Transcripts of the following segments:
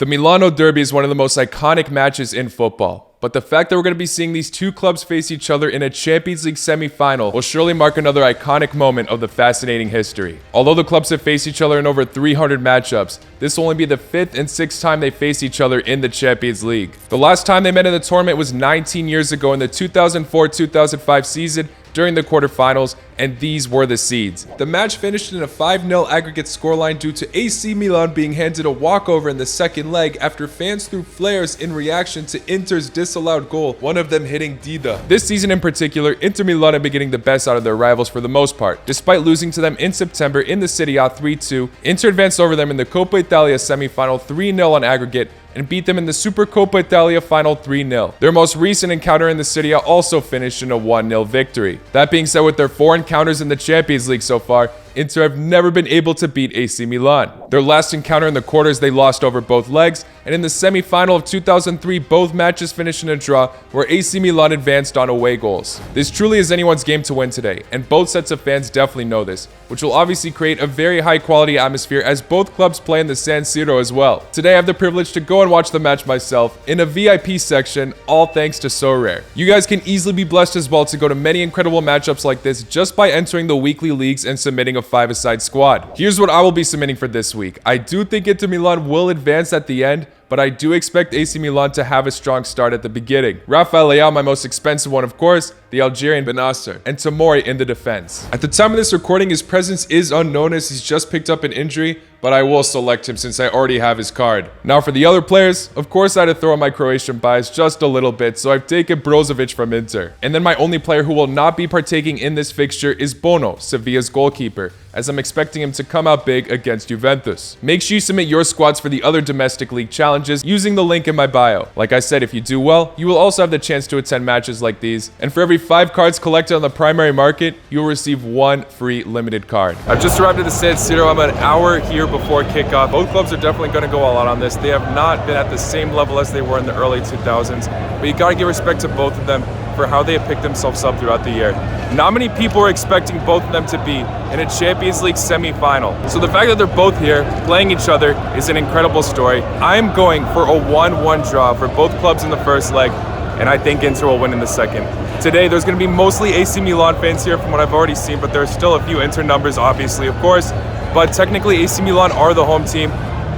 Milano Derby is one of the most iconic matches in football, but the fact that we're going to be seeing these two clubs face each other in a Champions League semi-final will surely mark another iconic moment of the fascinating history. Although the clubs have faced each other in over 300 matchups, this will only be the 5th and 6th time they face each other in the Champions League. The last time they met in the tournament was 19 years ago in the 2004-2005 season during the quarterfinals, and these were the seeds. The match finished in a 5-0 aggregate scoreline due to AC Milan being handed a walkover in the second leg after fans threw flares in reaction to Inter's disallowed goal, one of them hitting Dida. This season in particular, Inter Milan have been getting the best out of their rivals for the most part. Despite losing to them in September in the Serie A 3-2, Inter advanced over them in the Coppa Italia semi-final 3-0 on aggregate, and beat them in the Supercoppa Italia final 3-0. Their most recent encounter in the Serie A also finished in a 1-0 victory. That being said, with their 4 encounters in the Champions League so far, Inter have never been able to beat AC Milan. Their last encounter in the quarters, they lost over both legs, and in the semi-final of 2003, both matches finished in a draw where AC Milan advanced on away goals. This truly is anyone's game to win today, and both sets of fans definitely know this, which will obviously create a very high-quality atmosphere as both clubs play in the San Siro as well. Today, I have the privilege to go and watch the match myself in a VIP section, all thanks to Sorare. You guys can easily be blessed as well to go to many incredible matchups like this just by entering the weekly leagues and submitting a 5-a-side squad. Here's what I will be submitting for this week. I do think Inter Milan will advance at the end, but I do expect AC Milan to have a strong start at the beginning. Rafael Leao, my most expensive one, of course, the Algerian Benasser, and Tomori in the defense. At the time of this recording, his presence is unknown as he's just picked up an injury, but I will select him since I already have his card. Now for the other players, of course I had to throw on my Croatian bias just a little bit, so I've taken Brozovic from Inter. And then my only player who will not be partaking in this fixture is Bono, Sevilla's goalkeeper, as I'm expecting him to come out big against Juventus. Make sure you submit your squads for the other domestic league challenges using the link in my bio. Like I said, if you do well, you will also have the chance to attend matches like these, and for every 5 cards collected on the primary market, you will receive 1 free limited card. I've just arrived at the San Siro. I'm an hour here before kickoff. Both clubs are definitely going to go all out on this. They have not been at the same level as they were in the early 2000s, but you got to give respect to both of them for how they have picked themselves up throughout the year. Not many people are expecting both of them to be in a Champions League semi-final. So the fact that they're both here playing each other is an incredible story. I'm going for a 1-1 draw for both clubs in the first leg, and I think Inter will win in the second. Today, there's going to be mostly AC Milan fans here from what I've already seen, but there are still a few Inter numbers, obviously, of course. But technically, AC Milan are the home team.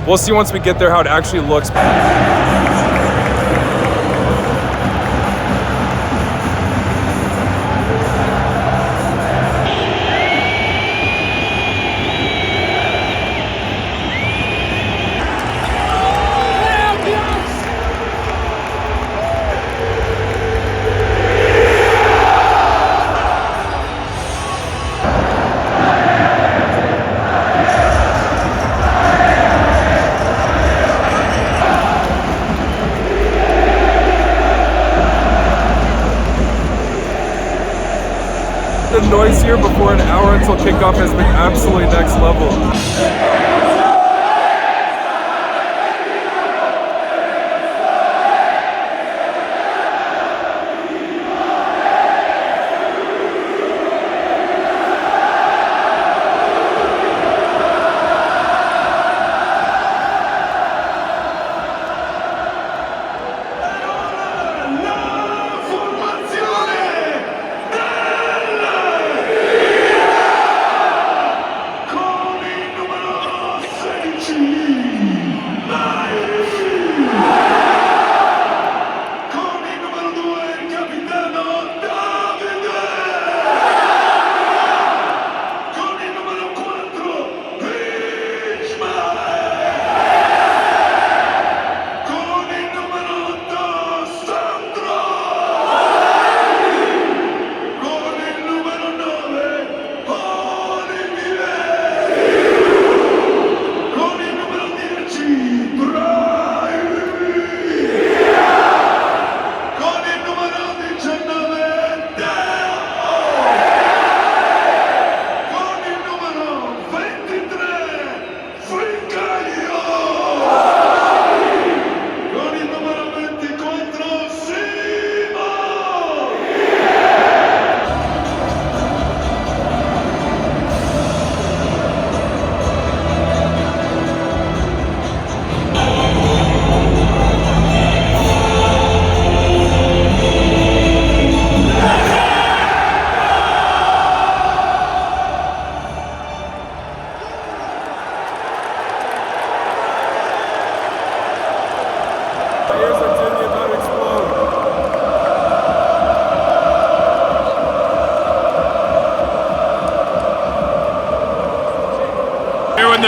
We'll see once we get there how it actually looks. The noise here before an hour until kickoff has been absolutely next level.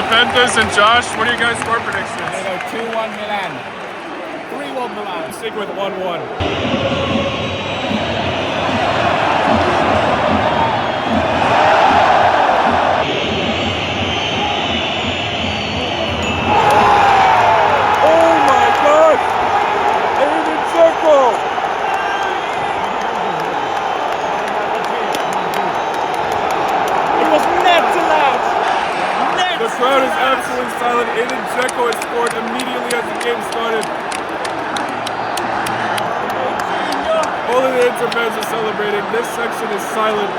Juventus and Josh, what are your guys' score predictions? I'm going to go 2-1 Milan. 3-1 Milan. Stick with 1-1. The crowd is absolutely silent. Inter has scored immediately as the game started. All of the Inter fans are celebrating. This section is silent.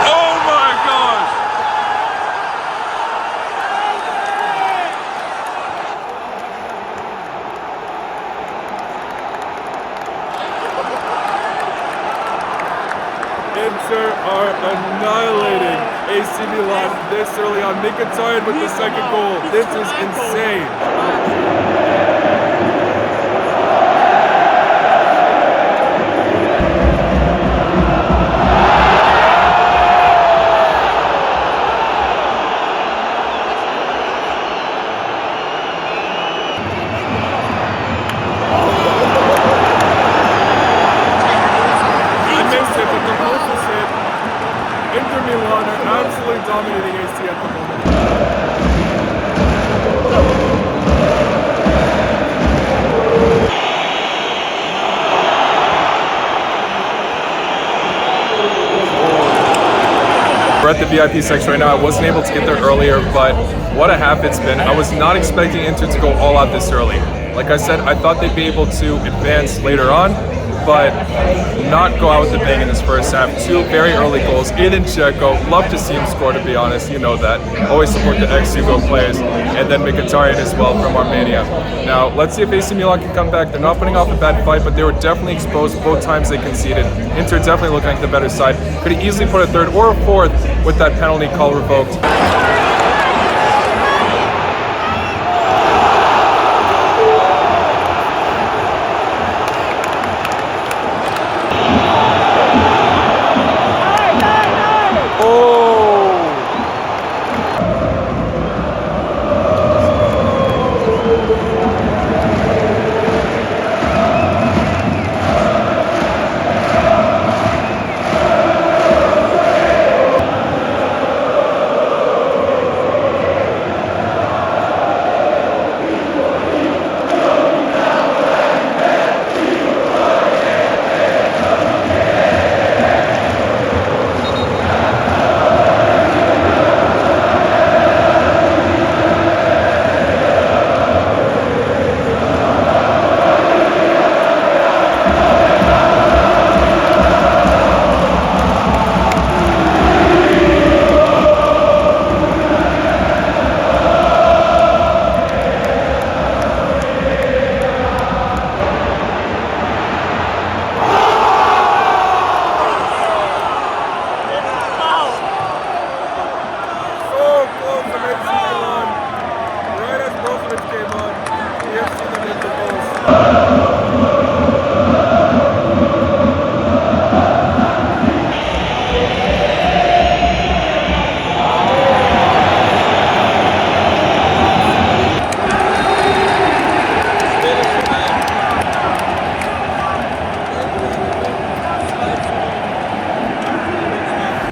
Oh my gosh! Inter are annihilating AC Milan this early on. Mkhitaryan with the second goal. This is insane. Inter Milan are absolutely dominating AC at the moment. We're at the VIP section right now. I wasn't able to get there earlier, but what a half it's been. I was not expecting Inter to go all out this early. Like I said, I thought they'd be able to advance later on, but not go out with the bang in this first half. Two very early goals. Edin Dzeko, love to see him score, to be honest, you know that. Always support the ex-Jugo players. And then Mkhitaryan as well from Armenia. Now, let's see if AC Milan can come back. They're not putting off a bad fight, but they were definitely exposed both times they conceded. Inter definitely looking like the better side. Could have easily put a third or a fourth with that penalty call revoked.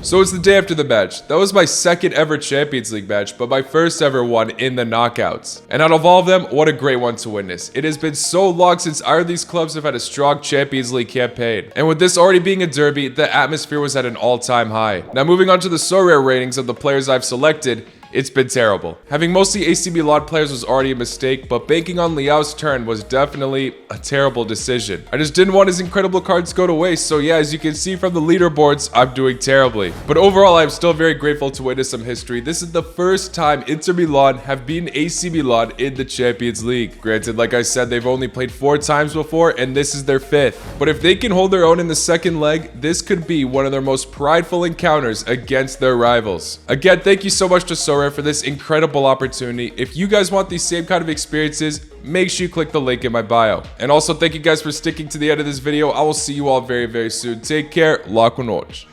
So it's the day after the match. That was my second ever Champions League match, but my first ever one in the knockouts. And out of all of them, what a great one to witness. It has been so long since either of these clubs have had a strong Champions League campaign. And with this already being a derby, the atmosphere was at an all-time high. Now moving on to the sorare ratings of the players I've selected, it's been terrible. Having mostly AC Milan players was already a mistake, but banking on Leao's turn was definitely a terrible decision. I just didn't want his incredible cards to go to waste, so yeah, as you can see from the leaderboards, I'm doing terribly. But overall, I'm still very grateful to witness some history. This is the first time Inter Milan have beaten AC Milan in the Champions League. Granted, like I said, they've only played 4 times before, and this is their 5th. But if they can hold their own in the second leg, this could be one of their most prideful encounters against their rivals. Again, thank you so much to sorare for this incredible opportunity. If you guys want these same kind of experiences, make sure you click the link in my bio. And also thank you guys for sticking to the end of this video. I will see you all very, very soon. Take care. Lá com noite.